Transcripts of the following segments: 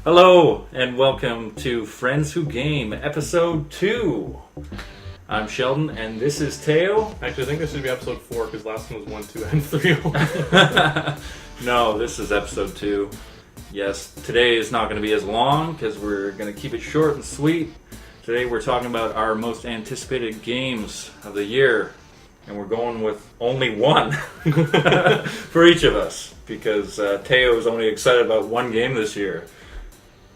Hello, and welcome to Friends Who Game, Episode 2. I'm Sheldon, and this is Teo. Actually, I think this should be Episode 4, because last one was 1, 2, and 3. No, this is Episode 2. Yes, today is not going to be as long, because we're going to keep it short and sweet. Today we're talking about our most anticipated games of the year, and we're going with only one for each of us, because Teo is only excited about one game this year.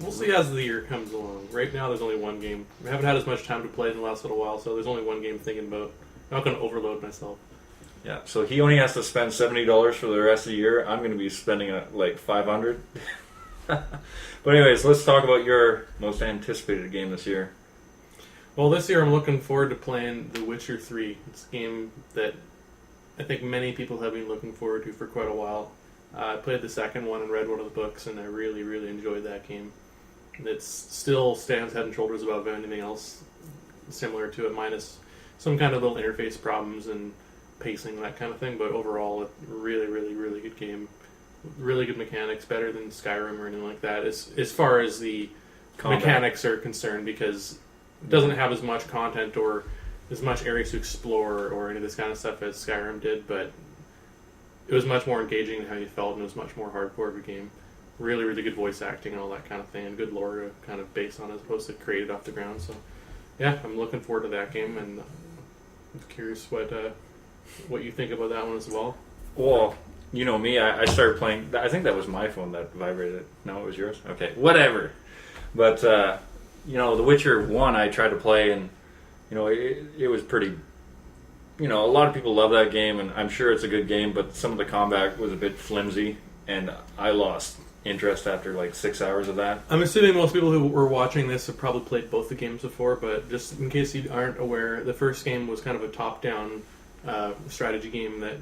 We'll see as the year comes along. Right now, there's only one game. We haven't had as much time to play in the last little while, so there's only one game thinking about. I'm not going to overload myself. Yeah, so he only has to spend $70 for the rest of the year. I'm going to be spending like $500. But anyways, let's talk about your most anticipated game this year. Well, this year I'm looking forward to playing The Witcher 3. It's a game that I think many people have been looking forward to for quite a while. I played the second one and read one of the books, and I really, really enjoyed that game. It still stands head and shoulders above anything else similar to it, minus some kind of little interface problems and pacing, that kind of thing. But overall, a really, really, really good game. Really good mechanics, better than Skyrim or anything like that, as far as the mechanics are concerned, because it doesn't have as much content or as much areas to explore or any of this kind of stuff as Skyrim did, but it was much more engaging in how you felt, and it was much more hardcore of a game. Really, really good voice acting and all that kind of thing, and good lore to kind of base on as opposed to create it off the ground. So, yeah, I'm looking forward to that game, and I'm curious what you think about that one as well. Well, you know me, I started playing. I think that was my phone that vibrated. No, it was yours? Okay, whatever. But, The Witcher 1 I tried to play, and, it was pretty... a lot of people love that game, and I'm sure it's a good game, but some of the combat was a bit flimsy, and I lost interest after like 6 hours of that. I'm assuming most people who were watching this have probably played both the games before, but just in case you aren't aware, the first game was kind of a top-down strategy game that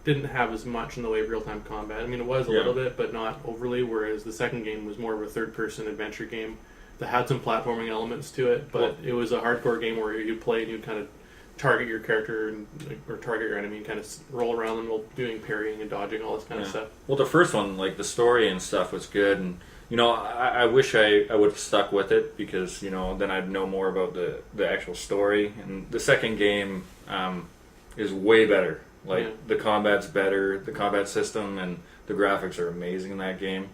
didn't have as much in the way of real-time combat. I mean, it was a little bit, but not overly, whereas the second game was more of a third-person adventure game that had some platforming elements to it, but it was a hardcore game where you'd play and you'd kind of target your character or target your enemy and kind of roll around them while doing parrying and dodging, all this kind of stuff. Well, the first one, like the story and stuff was good, and I wish I would have stuck with it, because then I'd know more about the actual story. And the second game is way better. The combat's better, the combat system and the graphics are amazing in that game.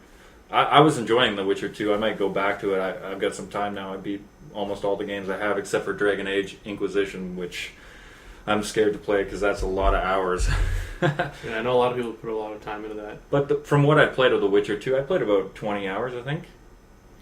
I was enjoying The Witcher 2. I might go back to it. I've got some time now. I beat almost all the games I have except for Dragon Age Inquisition, which I'm scared to play because that's a lot of hours. Yeah, I know a lot of people put a lot of time into that. But from what I played of The Witcher 2, I played about 20 hours, I think.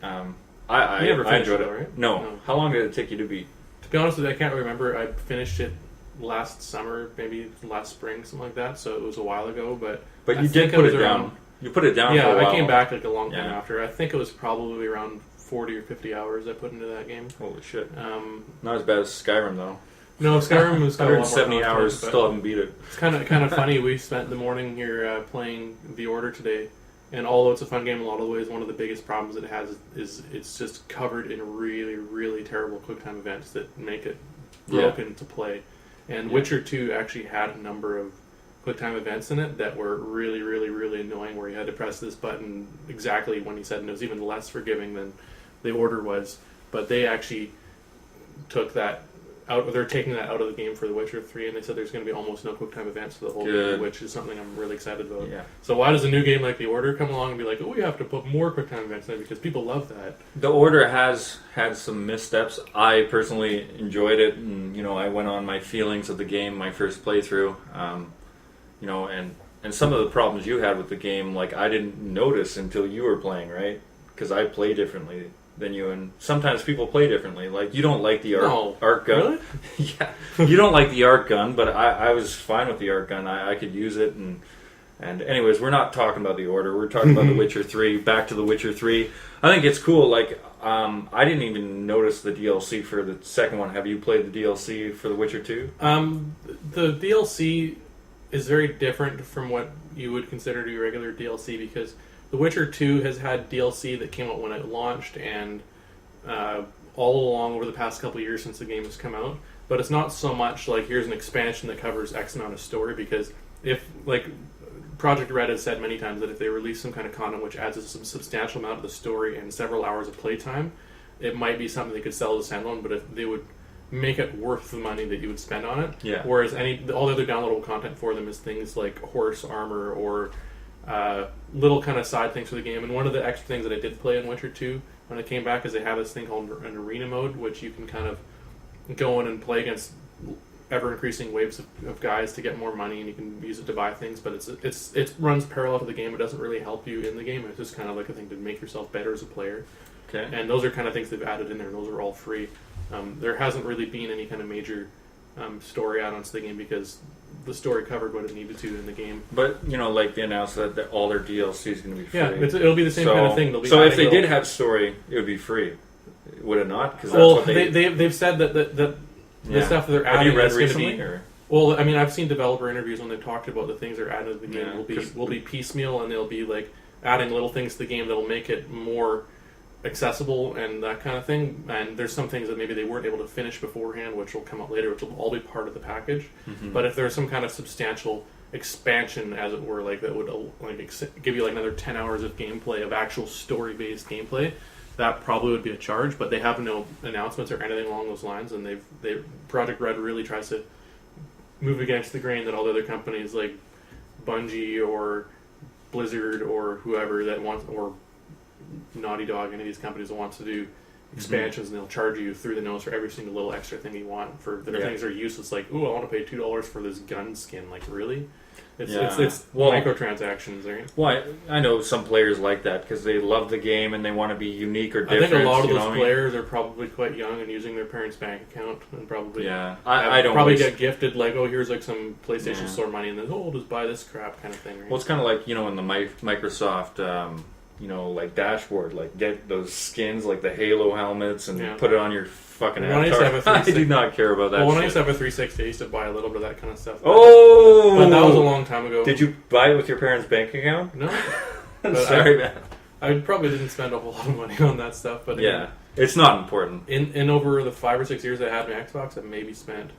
I never finished enjoyed it, right? No. How long did it take you to beat? To be honest with you, I can't remember. I finished it last summer, maybe last spring, something like that, so it was a while ago. But you did put it down. You put it down for a while. Yeah, I came back like a long time after. I think it was probably around 40 or 50 hours I put into that game. Holy shit. Not as bad as Skyrim, though. No, Skyrim was 170 hours, still haven't beat it. It's kind of funny. We spent the morning here playing The Order today, and although it's a fun game in a lot of ways, one of the biggest problems it has is it's just covered in really, really terrible QuickTime events that make it broken to play. And Witcher 2 actually had a number of QuickTime events in it that were really, really, really annoying, where you had to press this button exactly when he said, and it was even less forgiving than The Order was. But they actually took that out. They're taking that out of the game for The Witcher 3, and they said there's going to be almost no QuickTime events for the whole game, which is something I'm really excited about. Yeah. So why does a new game like The Order come along and be like, oh, we have to put more QuickTime events in? Because people love that. The Order has had some missteps. I personally enjoyed it, and I went on my feelings of the game my first playthrough. And some of the problems you had with the game, like, I didn't notice until you were playing, right? Because I play differently than you, and sometimes people play differently. Like, you don't like the arc gun. Really? Yeah, you don't like the arc gun, but I was fine with the arc gun. I could use it, and anyways, we're not talking about The Order. We're talking about The Witcher 3. Back to The Witcher 3. I think it's cool. Like, I didn't even notice the DLC for the second one. Have you played the DLC for The Witcher 2? The DLC is very different from what you would consider to be regular DLC, because The Witcher 2 has had DLC that came out when it launched and all along over the past couple of years since the game has come out. But it's not so much like, here's an expansion that covers X amount of story, because if, like, Project Red has said many times that if they release some kind of content which adds a substantial amount of the story and several hours of playtime, it might be something they could sell as a standalone, but if they would make it worth the money that you would spend on it. Yeah. Whereas all the other downloadable content for them is things like horse armor or little kind of side things for the game. And one of the extra things that I did play in Witcher 2 when it came back is they have this thing called an arena mode, which you can kind of go in and play against ever-increasing waves of guys to get more money, and you can use it to buy things, but it runs parallel to the game. It doesn't really help you in the game. It's just kind of like a thing to make yourself better as a player. Okay. And those are kind of things they've added in there, and those are all free. There hasn't really been any kind of major story add-ons to the game because the story covered what it needed to in the game. But, like they announced that all their DLC is going to be free. Yeah, it'll be the same kind of thing. So if they did have story, it would be free. Would it not? Because they've said that the stuff that they're adding. Have you read is recently? Be, well, I mean, I've seen developer interviews when they've talked about the things they're adding to the game will be piecemeal, and they'll be like adding little things to the game that'll make it more accessible and that kind of thing. And there's some things that maybe they weren't able to finish beforehand, which will come out later, which will all be part of the package. Mm-hmm. But if there's some kind of substantial expansion, as it were, like that would give you like another 10 hours of gameplay, of actual story-based gameplay, that probably would be a charge. But they have no announcements or anything along those lines, and Project Red really tries to move against the grain that all the other companies like Bungie or Blizzard or whoever that wants, or Naughty Dog, any of these companies that wants to do expansions, and they'll charge you through the nose for every single little extra thing you want. For the things that are useless, like, ooh, I want to pay $2 for this gun skin. Like, really? It's microtransactions, right? Well, I know some players like that because they love the game and they want to be unique or different. I think a lot of those players are probably quite young and using their parents' bank account, and probably I don't probably get gifted like, oh, here's like some PlayStation Store money, and then I'll just buy this crap kind of thing. Right? Well, it's kind of like in the Microsoft. Like dashboard, like get those skins, like the Halo helmets, and put it on your fucking avatar. I do not care about that. Well, when shit. I used to have a 360, I used to buy a little bit of that kind of stuff. But that was a long time ago. Did you buy it with your parents' bank account? No. Sorry, man. I probably didn't spend a whole lot of money on that stuff, but it's not important. In over the 5 or 6 years I had my Xbox, I maybe spent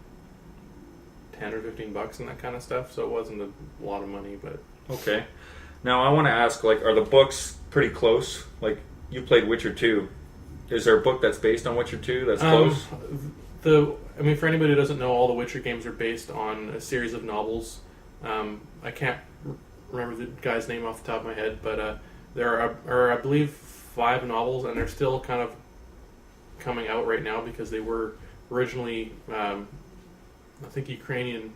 $10 or $15 on that kind of stuff, so it wasn't a lot of money, but okay. Now I want to ask, are the books pretty close? Like, you played Witcher 2. Is there a book that's based on Witcher 2 that's close? For anybody who doesn't know, all the Witcher games are based on a series of novels. I can't remember the guy's name off the top of my head, but there are, I believe, 5 novels, and they're still kind of coming out right now because they were originally, I think Ukraine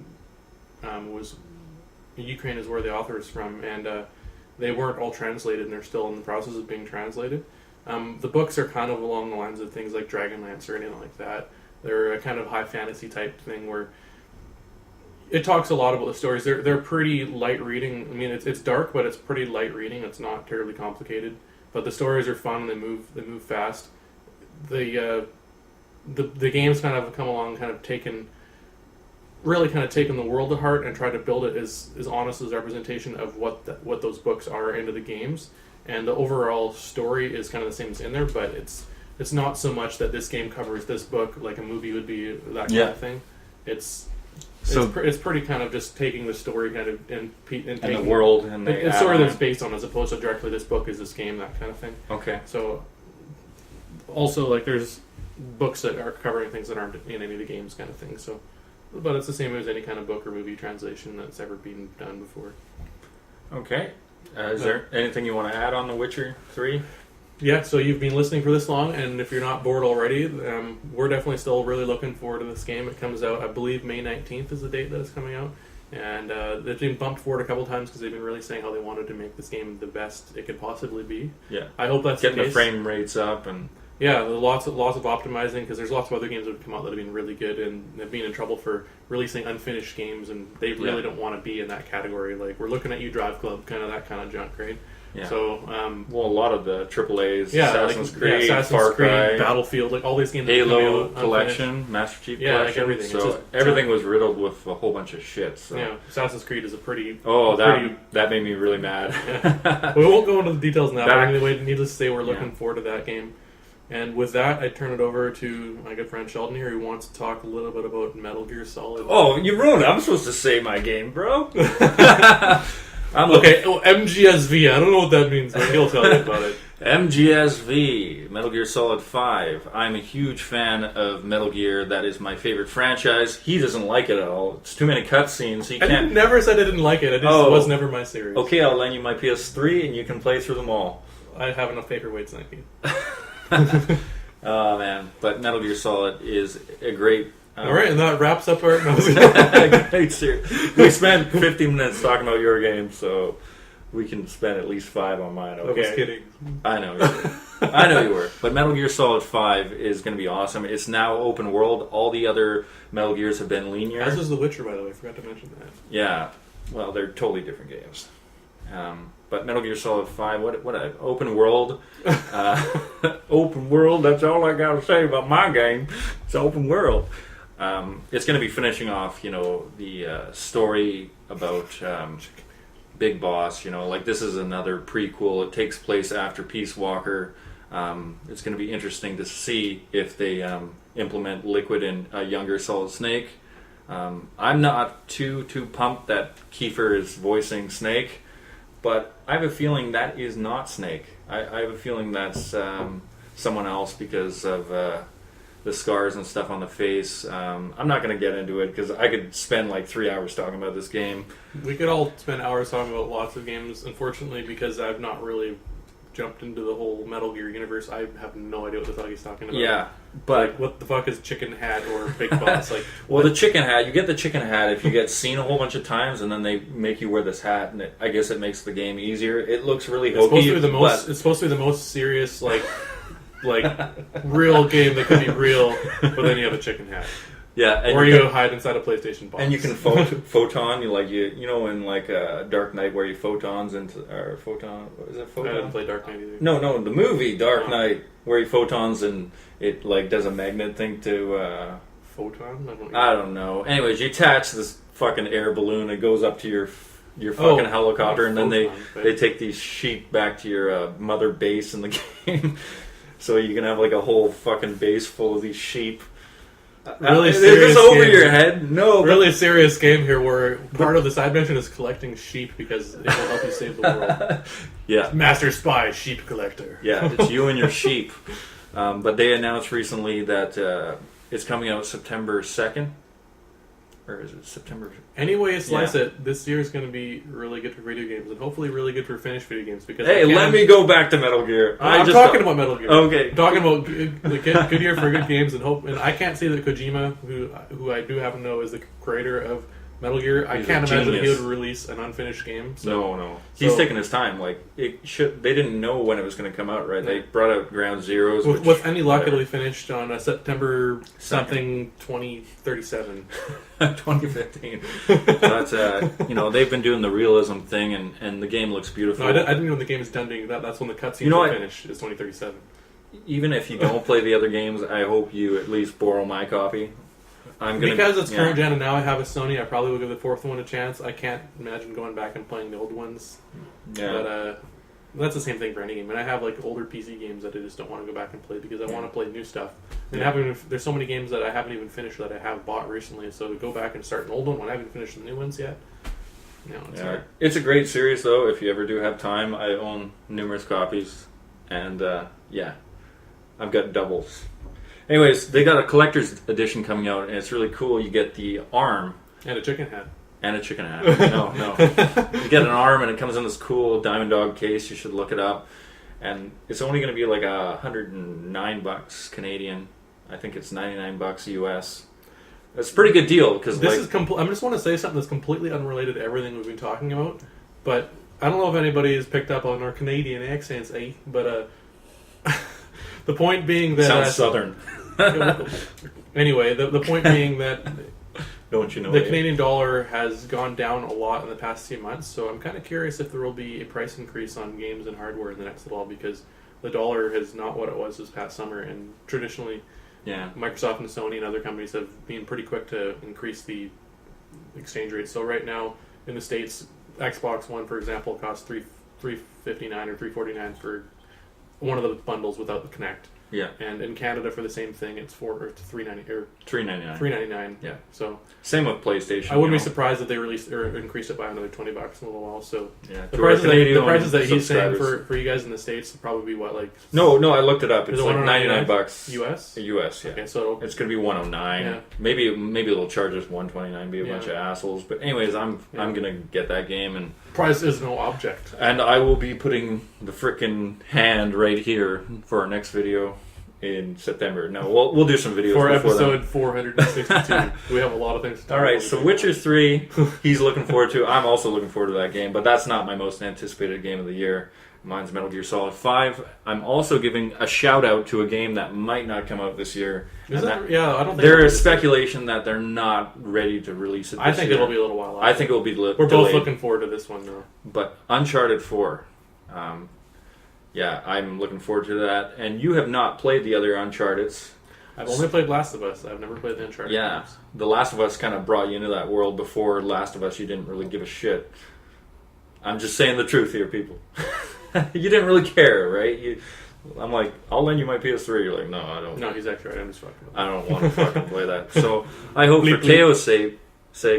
is where the author is from, and they weren't all translated, and they're still in the process of being translated. The books are kind of along the lines of things like Dragonlance or anything like that. They're a kind of high fantasy type thing where it talks a lot about the stories. They're pretty light reading. I mean, it's dark, but it's pretty light reading. It's not terribly complicated, but the stories are fun and they move fast. The games kind of come along, kind of taken the world to heart and try to build it as honest as representation of what those books are into the games. And the overall story is kind of the same as in there, but it's not so much that this game covers this book like a movie would be, that kind of thing. It's pretty kind of just taking the story kind of and the world and the story that's based on, as opposed to directly this book is this game, that kind of thing. Okay. So also there's books that are covering things that aren't in any of the games, kind of thing. So. But it's the same as any kind of book or movie translation that's ever been done before. Okay. Is there anything you want to add on The Witcher 3? Yeah, so you've been listening for this long, and if you're not bored already, we're definitely still really looking forward to this game. It comes out, I believe, May 19th is the date that it's coming out. And it's been bumped forward a couple times because they've been really saying how they wanted to make this game the best it could possibly be. Yeah. I hope that's getting the case. The frame rates up and... Yeah, lots of optimizing, because there's lots of other games that have come out that have been really good and have been in trouble for releasing unfinished games, and they really don't want to be in that category. Like, we're looking at you, Drive Club, kind of that kind of junk, right? Yeah. So, a lot of the AAAs, Assassin's Creed, Far Cry, Battlefield, all these games. Halo Collection, Master Chief Collection. Like everything. So everything was riddled with a whole bunch of shit. So. Yeah, Assassin's Creed is a pretty. That made me really mad. Yeah. We won't go into the details now. But anyway, needless to say, we're looking forward to that game. And with that, I turn it over to my good friend Sheldon here, who wants to talk a little bit about Metal Gear Solid. Oh, you ruined it. I'm supposed to say my game, bro. Okay, MGSV. I don't know what that means, but he'll tell you about it. MGSV, Metal Gear Solid 5. I'm a huge fan of Metal Gear. That is my favorite franchise. He doesn't like it at all. It's too many cutscenes. He can't. Never said I didn't like it. It just was never my series. Okay, I'll lend you my PS3 and you can play through them all. I have enough paperweights, thank you. Oh, man. But Metal Gear Solid is a great... all right, and that wraps up our... Great series. We spent 50 minutes talking about your game, so we can spend at least 5 on mine, okay? I was kidding. I know you were. I know you were. But Metal Gear Solid 5 is going to be awesome. It's now open world. All the other Metal Gears have been linear. As is The Witcher, by the way. I forgot to mention that. Yeah. Well, they're totally different games. But Metal Gear Solid 5, what open world. Open world, that's all I got to say about my game. It's open world. It's going to be finishing off, the story about Big Boss. Like this is another prequel. It takes place after Peace Walker. It's going to be interesting to see if they implement Liquid in a younger Solid Snake. I'm not too pumped that Kiefer is voicing Snake, but I have a feeling that is not Snake. I have a feeling that's someone else because of the scars and stuff on the face. I'm not going to get into it because I could spend like 3 hours talking about this game. We could all spend hours talking about lots of games. Unfortunately, because I've not really jumped into the whole Metal Gear universe, I have no idea what the fuck he's talking about. Yeah, but like, what the fuck is Chicken Hat or Big Boss? Like, well, the chicken hat. You get the chicken hat if you get seen a whole bunch of times, and then they make you wear this hat, and I guess it makes the game easier. It looks really hokey. It's supposed to be the most serious, like real game that could be real, but then you have a chicken hat. Yeah, or you hide inside a PlayStation box. And you can photon. You know in like Dark Knight where you photons into or photon. Is it photon? I didn't play Dark Knight either. No, the movie Dark Knight where he photons and it like does a magnet thing to. Photon? I don't know. Anyways, you attach this fucking air balloon. It goes up to your fucking helicopter, and then they take these sheep back to your mother base in the game. So you can have like a whole fucking base full of these sheep. Really serious is this over your head? No. Really serious game here where part of the side mission is collecting sheep because it will help you save the world. Yeah. Master Spy, Sheep Collector. Yeah, it's you and your sheep. But they announced recently that it's coming out September 2nd. Or is it September? Any way you slice it, this year is going to be really good for video games and hopefully really good for finished video games. Because hey, let me go back to Metal Gear. I'm talking about Metal Gear. Okay. I'm talking about good year for good games and hope. And I can't say that Kojima, who I do happen to know is the creator of Metal Gear, I can't imagine that he would release an unfinished game. So. No. He's taking his time. Like they didn't know when it was going to come out, right? They brought out Ground Zeroes. With any luck, it'll be finished on September something 2037. 2015. So that's they've been doing the realism thing, and the game looks beautiful. No, I didn't know when the game is done doing that. That's when the cutscenes will finish. Is 2037. Even if you don't play the other games, I hope you at least borrow my copy. Because it's current gen and now I have a Sony, I probably will give the fourth one a chance. I can't imagine going back and playing the old ones. Yeah. But that's the same thing for any game. And I have like older PC games that I just don't want to go back and play because I want to play new stuff. And there's so many games that I haven't even finished that I have bought recently. So to go back and start an old one when I haven't finished the new ones yet. It's hard. It's a great series though. If you ever do have time, I own numerous copies, and I've got doubles. Anyways, they got a collector's edition coming out, and it's really cool. You get the arm. And a chicken hat. No. You get an arm, and it comes in this cool Diamond Dog case. You should look it up. And it's only going to be like $109 Canadian. I think it's $99 US. It's a pretty good deal. Because I just want to say something that's completely unrelated to everything we've been talking about. But I don't know if anybody has picked up on our Canadian accents, But the point being that... Sounds southern. Anyway, the point being that don't you know the Canadian dollar has gone down a lot in the past few months, so I'm kind of curious if there will be a price increase on games and hardware in the next little while because the dollar is not what it was this past summer, and traditionally Microsoft and Sony and other companies have been pretty quick to increase the exchange rate. So right now in the States, Xbox One, for example, costs $359 or $349 for one of the bundles without the Kinect. Yeah. And in Canada for the same thing, it's $3.90 or $3.99. $3.99. Yeah. So same with PlayStation. I wouldn't be surprised if they released or increased it by another $20 in a little while. So yeah, the prices that he's saying for you guys in the States would probably be what, like? No, I looked it up. It's like $99 US. US. Yeah. Okay, so it's gonna be $109. Yeah. Maybe they'll charge us $129. Be a bunch of assholes. But anyways, I'm gonna get that game, and price is no object. And I will be putting the frickin' hand right here for our next video in September. No, we'll do some videos for before episode then. 462. We have a lot of things to talk All right, about. so Witcher 3, he's looking forward to. I'm also looking forward to that game, but that's not my most anticipated game of the year. Mine's Metal Gear Solid 5. I'm also giving a shout out to a game that might not come out this year. I don't think there is speculation that they're not ready to release it this I think year. it'll be a little while. I think it'll be We're delayed. both looking forward to this one, though. But Uncharted 4. Yeah, I'm looking forward to that. And you have not played the other Uncharted's. I've only played Last of Us. I've never played the Uncharted Yeah, games. The Last of Us kind of brought you into that world. Before Last of Us, you didn't really give a shit. I'm just saying the truth here, people. You didn't really care, right? I'm like, I'll lend you my PS3. You're like, no, I don't. No, he's actually right. I'm just fucking. I don't want to fucking play that. So I hope for Teo's sake,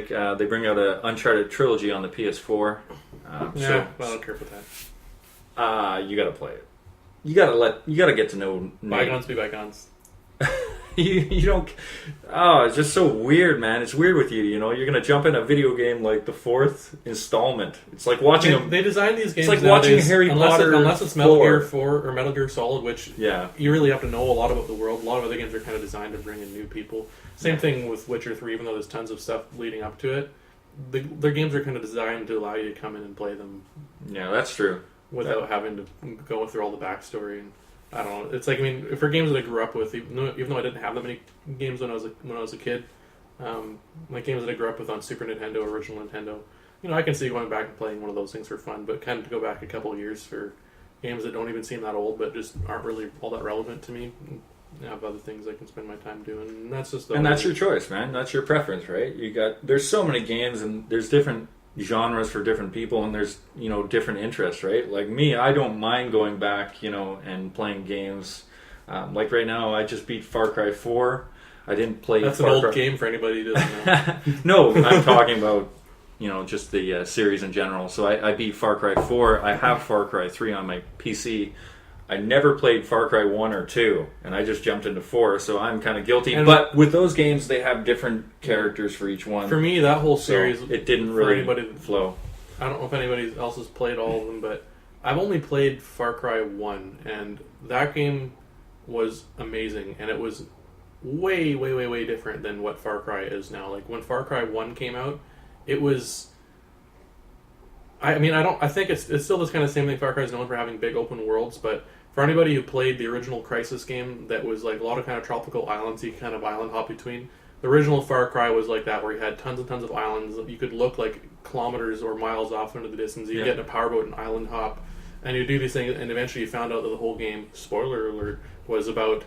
they bring out an Uncharted trilogy on the PS4. Well, I don't care about that. You gotta play it. You gotta get to know Nate. Bygones be bygones. you don't. Oh, it's just so weird, man. It's weird with you. You know, you're gonna jump in a video game like the 4th installment. It's like watching They designed these games. It's like watching Harry Potter. Unless it's Metal Gear 4 or Metal Gear Solid, which you really have to know a lot about the world. A lot of other games are kind of designed to bring in new people. Same thing with Witcher 3. Even though there's tons of stuff leading up to it, their games are kind of designed to allow you to come in and play them. Yeah, that's true. Without having to go through all the backstory. And I don't know. It's like, I mean, for games that I grew up with, even though I didn't have that many games when I was a kid, like games that I grew up with on Super Nintendo, original Nintendo, I can see going back and playing one of those things for fun. But kind of to go back a couple of years for games that don't even seem that old, but just aren't really all that relevant to me. I have other things I can spend my time doing, and that's just that's your choice, man. That's your preference, right? There's so many games, and there's different genres for different people, and there's different interests, right? Like me, I don't mind going back and playing games. Like right now, I just beat Far Cry 4. I didn't play. That's an old game for anybody who doesn't No, know. I'm talking about just the series in general. So I beat Far Cry 4. I have Far Cry 3 on my PC. I never played Far Cry 1 or 2, and I just jumped into 4, so I'm kind of guilty. But with those games, they have different characters for each one. For me, that whole series, so it didn't really flow. I don't know if anybody else has played all of them, but I've only played Far Cry 1, and that game was amazing, and it was way, way, way, way different than what Far Cry is now. Like, when Far Cry 1 came out, it was... I think it's still this kind of same thing. Far Cry is known for having big open worlds, but for anybody who played the original Crysis game that was like a lot of kind of tropical islands, you kind of island hop between, the original Far Cry was like that, where you had tons and tons of islands. You could look like kilometers or miles off into the distance. You get in a powerboat and island hop, and you do these things, and eventually you found out that the whole game, spoiler alert, was about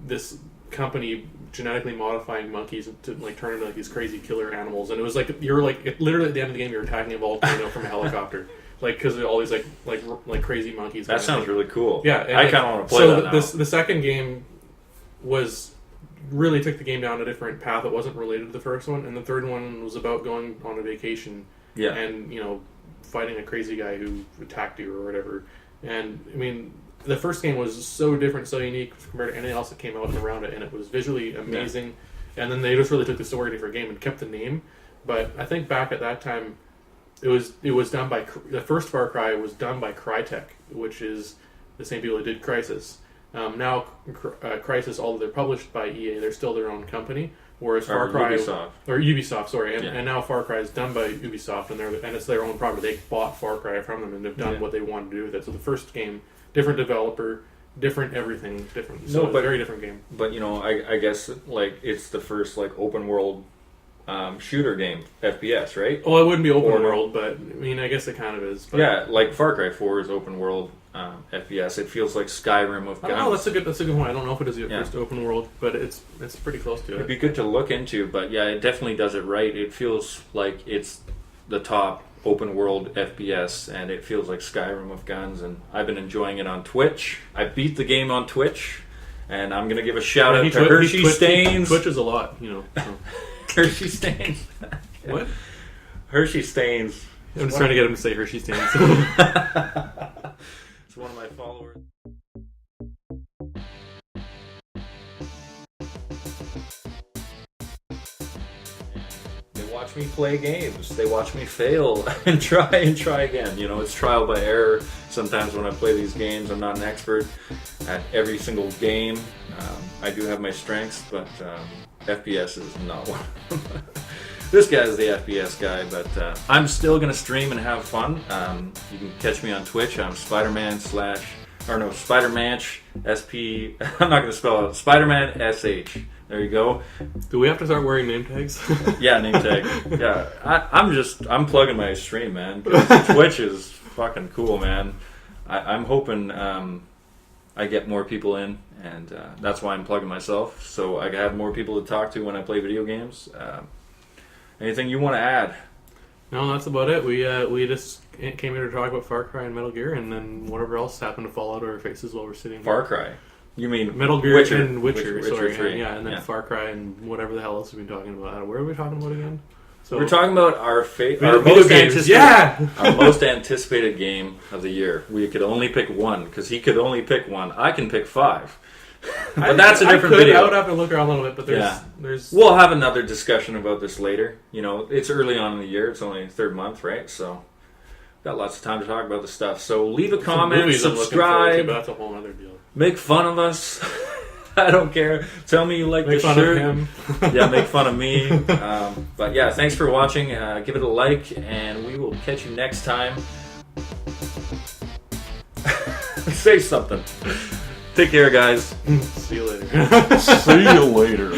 this company genetically modifying monkeys to like turn into like these crazy killer animals. And it was like literally at the end of the game you're attacking a volcano from a helicopter, like because of all these like crazy monkeys. That sounds really cool. Yeah, I kind of want to play that now. The second game really took the game down a different path. It wasn't related to the first one, and the third one was about going on a vacation. Yeah, and fighting a crazy guy who attacked you or whatever. And I mean, the first game was so different, so unique compared to anything else that came out around it, and it was visually amazing. Yeah. And then they just really took the story to a different game and kept the name. But I think back at that time, it was done by the first Far Cry was done by Crytek, which is the same people that did Crysis. Now Crysis, although they're published by EA, they're still their own company. Whereas Far Cry Ubisoft, sorry, and now Far Cry is done by Ubisoft, and it's their own property. They bought Far Cry from them, and they've done what they wanted to do with it. So the first game, different developer, different everything, different. So but very different game. But I guess like it's the first like open world shooter game, FPS, right? Well, it wouldn't be open world, but I mean, I guess it kind of is. But. Yeah, like Far Cry 4 is open world FPS. It feels like Skyrim with guns. Oh, that's a good point. I don't know if it is the first open world, but it's pretty close to it. It'd be good to look into, but yeah, it definitely does it right. It feels like it's the top open world FPS, and it feels like Skyrim with guns. And I've been enjoying it on Twitch. I beat the game on Twitch, and I'm gonna give a shout out to Hershey Stains. Twitch is a lot, you know. So. Hershey Stains. What? Hershey Stains. I'm just trying to get him to say Hershey Stains. It's one of my followers. They watch me play games. They watch me fail and try again. You know, it's trial by error. Sometimes when I play these games, I'm not an expert at every single game. I do have my strengths, but FPS is not one of them. This guy's the FPS guy, but I'm still going to stream and have fun. You can catch me on Twitch. I'm Spider-Manch, SP. I'm not going to spell it. Spider-Man SH. There you go. Do we have to start wearing name tags? Yeah, name tag. Yeah, I'm plugging my stream, man. 'Cause Twitch is fucking cool, man. I'm hoping I get more people in, and that's why I'm plugging myself, so I can have more people to talk to when I play video games. Anything you want to add? No, that's about it. We just came here to talk about Far Cry and Metal Gear, and then whatever else happened to fall out of our faces while we're sitting here. Far Cry? You mean Metal Gear Witcher, and Witcher, sorry. 3. Yeah, and then Far Cry and whatever the hell else we've been talking about. Where are we talking about again? So we're talking about our video most games. anticipated, our most anticipated game of the year. We could only pick one because he could only pick one. I can pick 5. But that's a different video. I would have to look around a little bit, but there's. We'll have another discussion about this later. You know, it's early on in the year. It's only the 3rd month, right? So, got lots of time to talk about this stuff. So, leave a comment, subscribe. But that's a whole other deal. Make fun of us. I don't care. Tell me you like the shirt. Make fun of him. Yeah, make fun of me. But yeah, thanks for watching. Give it a like, and we will catch you next time. Say something. Take care, guys. See you later. See you later.